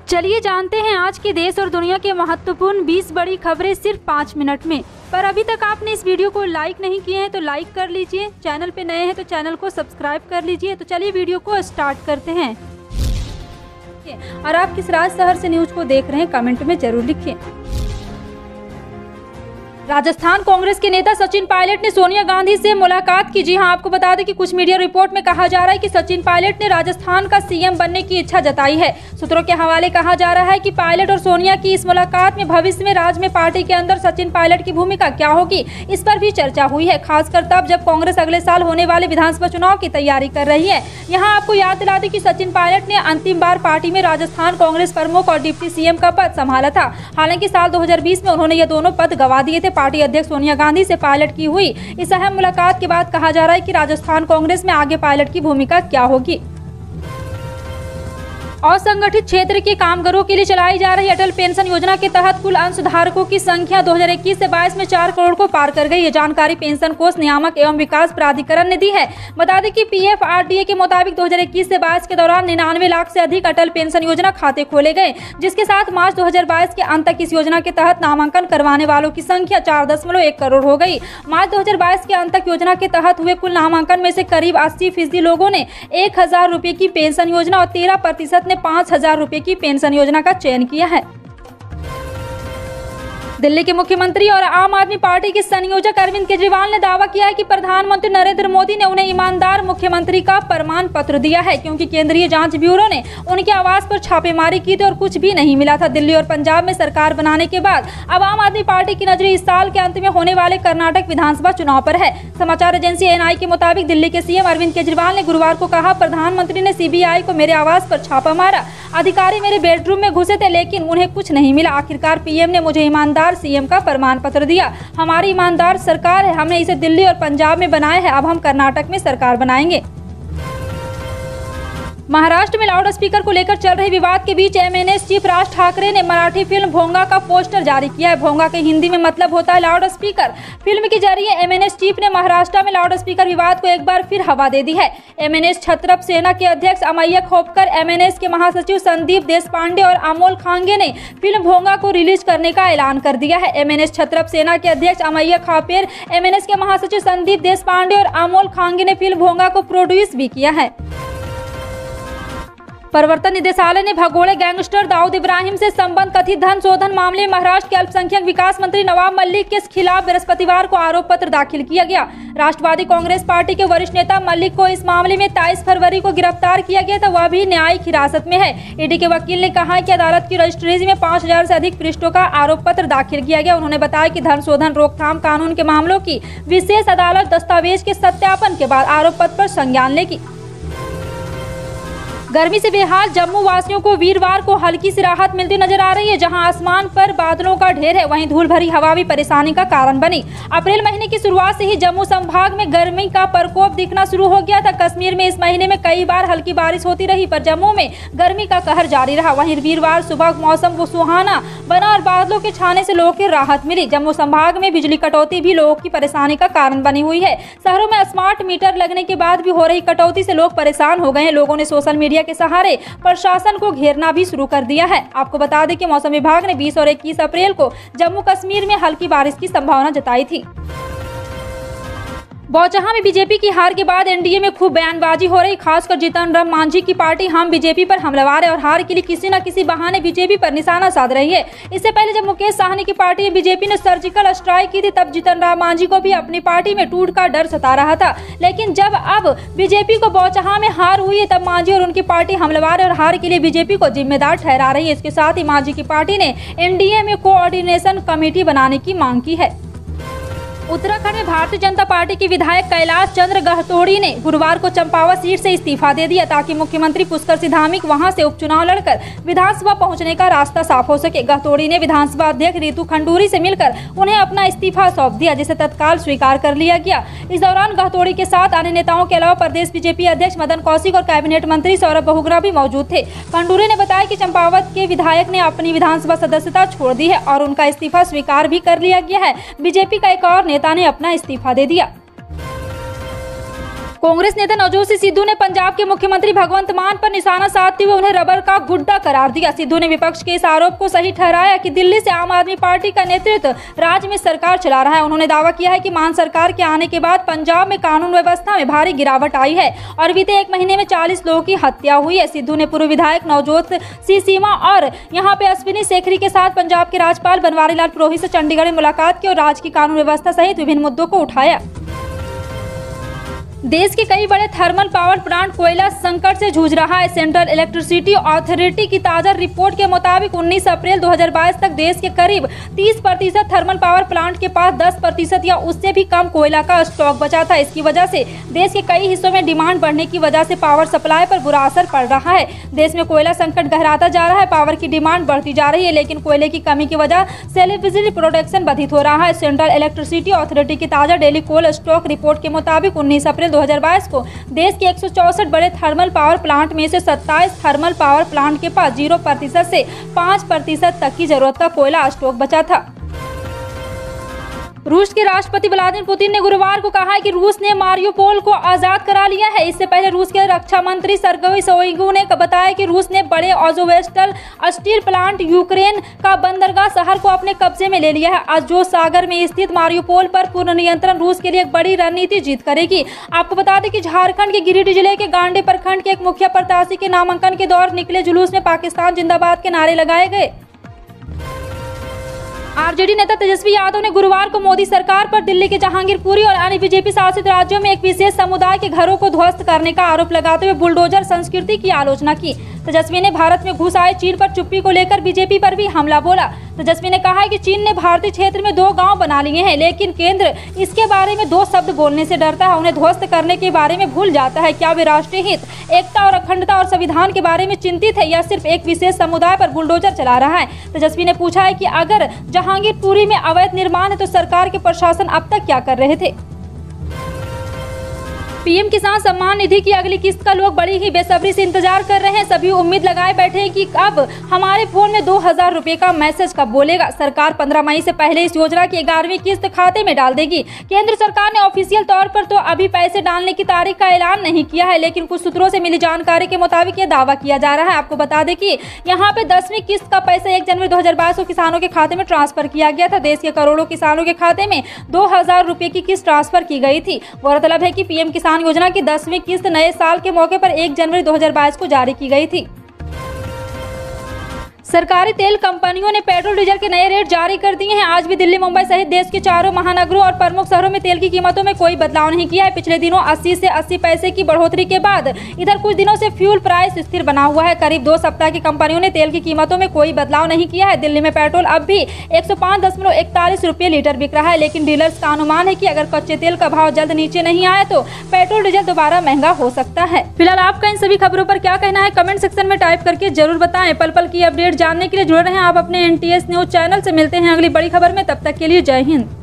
चलिए जानते हैं आज के देश और दुनिया के महत्वपूर्ण 20 बड़ी खबरें सिर्फ 5 मिनट में। पर अभी तक आपने इस वीडियो को लाइक नहीं किए हैं तो लाइक कर लीजिए, चैनल पे नए हैं तो चैनल को सब्सक्राइब कर लीजिए। तो चलिए वीडियो को स्टार्ट करते हैं। और आप किस राज्य शहर से न्यूज को देख रहे हैं कमेंट में जरूर लिखिए। राजस्थान कांग्रेस के नेता सचिन पायलट ने सोनिया गांधी से मुलाकात की। जी हां, आपको बता दें कि कुछ मीडिया रिपोर्ट में कहा जा रहा है कि सचिन पायलट ने राजस्थान का सीएम बनने की इच्छा जताई है। सूत्रों के हवाले कहा जा रहा है कि पायलट और सोनिया की इस मुलाकात में भविष्य में राज्य में पार्टी के अंदर सचिन पायलट की भूमिका क्या होगी, इस पर भी चर्चा हुई है, खासकर तब जब कांग्रेस अगले साल होने वाले विधानसभा चुनाव की तैयारी कर रही है। यहाँ आपको याद दिला दें कि सचिन पायलट ने अंतिम बार पार्टी में राजस्थान कांग्रेस प्रमुख और डिप्टी सीएम का पद संभाला था। हालांकि साल 2020 में उन्होंने ये दोनों पद गंवा दिए थे। पार्टी अध्यक्ष सोनिया गांधी से पायलट की हुई इस अहम मुलाकात के बाद कहा जा रहा है कि राजस्थान कांग्रेस में आगे पायलट की भूमिका क्या होगी। असंगठित क्षेत्र के कामगारों के लिए चलाई जा रही अटल पेंशन योजना के तहत कुल अंशधारकों की संख्या 2021 से 22 में 4 करोड़ को पार कर गई। ये जानकारी पेंशन कोष नियामक एवं विकास प्राधिकरण ने दी है। बता दें कि PFRDA के मुताबिक 2021 से 22 के दौरान 99 लाख से अधिक अटल पेंशन योजना खाते खोले गए, जिसके साथ मार्च 2022 के अंत तक इस योजना के तहत नामांकन करवाने वालों की संख्या 4.1 करोड़ हो गई। मार्च 2022 के अंत तक योजना के तहत हुए कुल नामांकन में से करीब 80% लोगों ने 1000 रुपए की पेंशन योजना और 13% ने 5000 रुपए की पेंशन योजना का चयन किया है। दिल्ली के मुख्यमंत्री और आम आदमी पार्टी के संयोजक अरविंद केजरीवाल ने दावा किया है कि प्रधानमंत्री नरेंद्र मोदी ने उन्हें ईमानदार मुख्यमंत्री का प्रमाण पत्र दिया है, क्योंकि केंद्रीय जांच ब्यूरो ने उनके आवास पर छापेमारी की थी और कुछ भी नहीं मिला था। दिल्ली और पंजाब में सरकार बनाने के बाद अब आम आदमी पार्टी की नजरें इस साल के अंत में होने वाले कर्नाटक विधानसभा चुनाव पर है। समाचार एजेंसी NI के मुताबिक दिल्ली के CM अरविंद केजरीवाल ने गुरुवार को कहा, प्रधानमंत्री ने CBI को मेरे आवास पर छापा मारा, अधिकारी मेरे बेडरूम में घुसे थे लेकिन उन्हें कुछ नहीं मिला। आखिरकार PM ने मुझे ईमानदार CM का प्रमाण पत्र दिया। हमारी ईमानदार सरकार है, हमने इसे दिल्ली और पंजाब में बनाया है, अब हम कर्नाटक में सरकार बनाएंगे। महाराष्ट्र में लाउड स्पीकर को लेकर चल रहे विवाद के बीच MNS चीफ राज ठाकरे ने मराठी फिल्म भोंगा का पोस्टर जारी किया है। भोंगा के हिंदी में मतलब होता है लाउड स्पीकर। फिल्म के जरिए MNS चीफ ने महाराष्ट्र में लाउड स्पीकर विवाद को एक बार फिर हवा दे दी है। MNS छत्रप सेना के अध्यक्ष अमैया खोपकर, MNS के महासचिव संदीप देशपांडे और अमोल खांगे ने फिल्म भोंगा को रिलीज करने का ऐलान कर दिया है। MNS छत्रप सेना के अध्यक्ष अमैया खापेर, MNS के महासचिव संदीप देशपांडे और अमोल खांगे ने फिल्म भोंगा को प्रोड्यूस भी किया है। प्रवर्तन निदेशालय ने भगोड़े गैंगस्टर दाऊद इब्राहिम से संबंध कथित धन शोधन मामले में महाराष्ट्र के अल्पसंख्यक विकास मंत्री नवाब मलिक के खिलाफ बृहस्पतिवार को आरोप पत्र दाखिल किया गया। राष्ट्रवादी कांग्रेस पार्टी के वरिष्ठ नेता मलिक को इस मामले में 23 फरवरी को गिरफ्तार किया गया था। वह भी न्यायिक हिरासत में है। ED के वकील ने कहा कि अदालत की रजिस्ट्री में 5000 से अधिक पृष्ठों का आरोप पत्र दाखिल किया गया। उन्होंने बताया कि धन शोधन रोकथाम कानून के मामलों की विशेष अदालत दस्तावेज के सत्यापन के बाद आरोप पत्र पर संज्ञान लेगी। गर्मी से बेहाल जम्मू वासियों को वीरवार को हल्की सी राहत मिलती नजर आ रही है। जहां आसमान पर बादलों का ढेर है, वहीं धूल भरी हवा भी परेशानी का कारण बनी। अप्रैल महीने की शुरुआत से ही जम्मू संभाग में गर्मी का प्रकोप दिखना शुरू हो गया था। कश्मीर में इस महीने में कई बार हल्की बारिश होती रही, पर जम्मू में गर्मी का कहर जारी रहा। वहीं वीरवार सुबह मौसम वो सुहाना बना और बादलों के छाने से लोगों को राहत मिली। जम्मू संभाग में बिजली कटौती भी लोगों की परेशानी का कारण बनी हुई है। शहरों में स्मार्ट मीटर लगने के बाद भी हो रही कटौती से लोग परेशान हो गए हैं। लोगों ने सोशल मीडिया के सहारे प्रशासन को घेरना भी शुरू कर दिया है। आपको बता दें कि मौसम विभाग ने 20 और 21 अप्रैल को जम्मू कश्मीर में हल्की बारिश की संभावना जताई थी। बौचहा में बीजेपी की हार के बाद NDA में खूब बयानबाजी हो रही, खासकर जीतन राम मांझी की पार्टी हम बीजेपी पर हमलावर है और हार के लिए किसी न किसी बहाने बीजेपी पर निशाना साध रही है। इससे पहले जब मुकेश साहनी की पार्टी में बीजेपी ने सर्जिकल स्ट्राइक की थी, तब जीतन राम मांझी को भी अपनी पार्टी में टूट का डर सता रहा था। लेकिन जब अब बीजेपी को बौचहा में हार हुई है, तब मांझी और उनकी पार्टी हमलावर है और हार के लिए बीजेपी को जिम्मेदार ठहरा रही है। इसके साथ ही मांझी की पार्टी ने NDA में कोऑर्डिनेशन कमेटी बनाने की मांग की है। उत्तराखंड में भारतीय जनता पार्टी के विधायक कैलाश चंद्र गहतोड़ी ने गुरुवार को चंपावत सीट से इस्तीफा दे दिया, ताकि मुख्यमंत्री पुष्कर सिंह धामी वहां से उपचुनाव लड़कर विधानसभा पहुंचने का रास्ता साफ हो सके। गहतोड़ी ने विधानसभा अध्यक्ष रितु खंडूरी से मिलकर उन्हें अपना इस्तीफा सौंप दिया, जिसे तत्काल स्वीकार कर लिया गया। इस दौरान गहतोड़ी के साथ अन्य नेताओं के अलावा प्रदेश बीजेपी अध्यक्ष मदन कौशिक और कैबिनेट मंत्री सौरभ बहुगुणा भी मौजूद थे। खंडूरी ने बताया कि चंपावत के विधायक ने अपनी विधानसभा सदस्यता छोड़ दी है और उनका इस्तीफा स्वीकार भी कर लिया गया है। बीजेपी का एक और नेता ने अपना इस्तीफा दे दिया। कांग्रेस नेता नवजोत सिंह सिद्धू ने पंजाब के मुख्यमंत्री भगवंत मान पर निशाना साधते हुए उन्हें रबर का गुड्डा करार दिया। सिद्धू ने विपक्ष के इस आरोप को सही ठहराया कि दिल्ली से आम आदमी पार्टी का नेतृत्व राज्य में सरकार चला रहा है। उन्होंने दावा किया है कि मान सरकार के आने के बाद पंजाब में कानून व्यवस्था में भारी गिरावट आई है और बीते 1 महीने में 40 लोगों की हत्या हुई है। सिद्धू ने पूर्व विधायक नवजोत सिंह सीमा और यहां पे अश्विनी शेखरी के साथ पंजाब के राज्यपाल बनवारी लाल पुरोहित से चंडीगढ़ में मुलाकात की और राज्य की कानून व्यवस्था सहित विभिन्न मुद्दों को उठाया। देश के कई बड़े थर्मल पावर प्लांट कोयला संकट से जूझ रहा है। सेंट्रल इलेक्ट्रिसिटी अथॉरिटी की ताजा रिपोर्ट के मुताबिक 19 अप्रैल 2022 तक देश के करीब 30% थर्मल पावर प्लांट के पास 10% या उससे भी कम कोयला का स्टॉक बचा था। इसकी वजह से देश के कई हिस्सों में डिमांड बढ़ने की वजह से पावर सप्लाई पर बुरा असर पड़ रहा है। देश में कोयला संकट गहराता जा रहा है। पावर की डिमांड बढ़ती जा रही है, लेकिन कोयले की कमी की वजह से इलेक्ट्रिसिटी प्रोडक्शन बाधित हो रहा है। सेंट्रल इलेक्ट्रिसिटी अथॉरिटी की ताजा डेली कोल स्टॉक रिपोर्ट के मुताबिक 19 अप्रैल 2022 को देश के 164 बड़े थर्मल पावर प्लांट में से 27 थर्मल पावर प्लांट के पास 0% से 5% तक की जरूरत का कोयला स्टॉक बचा था। रूस के राष्ट्रपति व्लादिमीर पुतिन ने गुरुवार को कहा है कि रूस ने मारियोपोल को आजाद करा लिया है। इससे पहले रूस के रक्षा मंत्री सर्गेई शोइगु ने बताया कि रूस ने बड़े अज़ोवस्टल स्टील प्लांट यूक्रेन का बंदरगाह शहर को अपने कब्जे में ले लिया है। अज़ोव सागर में स्थित मारियोपोल पर पूर्ण नियंत्रण रूस के लिए एक बड़ी रणनीति जीत करेगी। आपको बता दें कि झारखंड के गिरिडीह जिले के गांडे प्रखंड के एक मुखिया प्रत्याशी के नामांकन के दौरान निकले जुलूस में पाकिस्तान जिंदाबाद के नारे लगाए गए। आरजेडी नेता तेजस्वी यादव ने गुरुवार को मोदी सरकार पर दिल्ली के जहांगीरपुरी और अन्य बीजेपी शासित राज्यों में एक विशेष समुदाय के घरों को ध्वस्त करने का आरोप लगाते हुए बुलडोजर संस्कृति की आलोचना की। तेजस्वी ने भारत में घुस आए चीन पर चुप्पी को लेकर बीजेपी पर भी हमला बोला। तेजस्वी ने कहा है कि चीन ने भारतीय क्षेत्र में 2 गांव बना लिए हैं, लेकिन केंद्र इसके बारे में 2 शब्द बोलने से डरता है, उन्हें ध्वस्त करने के बारे में भूल जाता है। क्या वे राष्ट्रीय हित, एकता और अखंडता और संविधान के बारे में चिंतित है या सिर्फ एक विशेष समुदाय पर बुलडोजर चला रहा है? तेजस्वी ने पूछा है कि अगर जहांगीरपुरी में अवैध निर्माण है तो सरकार के प्रशासन अब तक क्या कर रहे थे? पीएम किसान सम्मान निधि की अगली किस्त का लोग बड़ी ही बेसब्री से इंतजार कर रहे हैं। सभी उम्मीद लगाए बैठे हैं कि अब हमारे फोन में 2000 रुपए का मैसेज कब बोलेगा। सरकार 15 मई से पहले इस योजना की 11वीं किस्त खाते में डाल देगी। केंद्र सरकार ने ऑफिशियल तौर पर तो अभी पैसे डालने की तारीख का ऐलान नहीं किया है, लेकिन कुछ सूत्रों से मिली जानकारी के मुताबिक ये दावा किया जा रहा है। आपको बता दें कि यहाँ पे 10वीं किस्त का पैसा 1 जनवरी 2022 को किसानों के खाते में ट्रांसफर किया गया था। देश के करोड़ों किसानों के खाते में 2000 रुपए की किस्त ट्रांसफर की गई थी। गौरतलब है कि पीएम किसान योजना की 10वीं किस्त नए साल के मौके पर 1 जनवरी 2022 को जारी की गई थी। सरकारी तेल कंपनियों ने पेट्रोल डीजल के नए रेट जारी कर दिए हैं। आज भी दिल्ली, मुंबई सहित देश के चारों महानगरों और प्रमुख शहरों में तेल की कीमतों में कोई बदलाव नहीं किया है। पिछले दिनों 80 से 80 पैसे की बढ़ोतरी के बाद इधर कुछ दिनों से फ्यूल प्राइस स्थिर बना हुआ है। करीब 2 सप्ताह की कंपनियों ने तेल की कीमतों में कोई बदलाव नहीं किया है। दिल्ली में पेट्रोल अब भी 105.41 रुपये लीटर बिक रहा है, लेकिन डीलर्स का अनुमान है कि अगर कच्चे तेल का भाव जल्द नीचे नहीं आया तो पेट्रोल डीजल दोबारा महंगा हो सकता है। फिलहाल आपका इन सभी खबरों पर क्या कहना है कमेंट सेक्शन में टाइप करके जरूर बताएं। पल पल की अपडेट जानने के लिए जुड़े रहें आप अपने NTS न्यूज चैनल से। मिलते हैं अगली बड़ी खबर में, तब तक के लिए जय हिंद।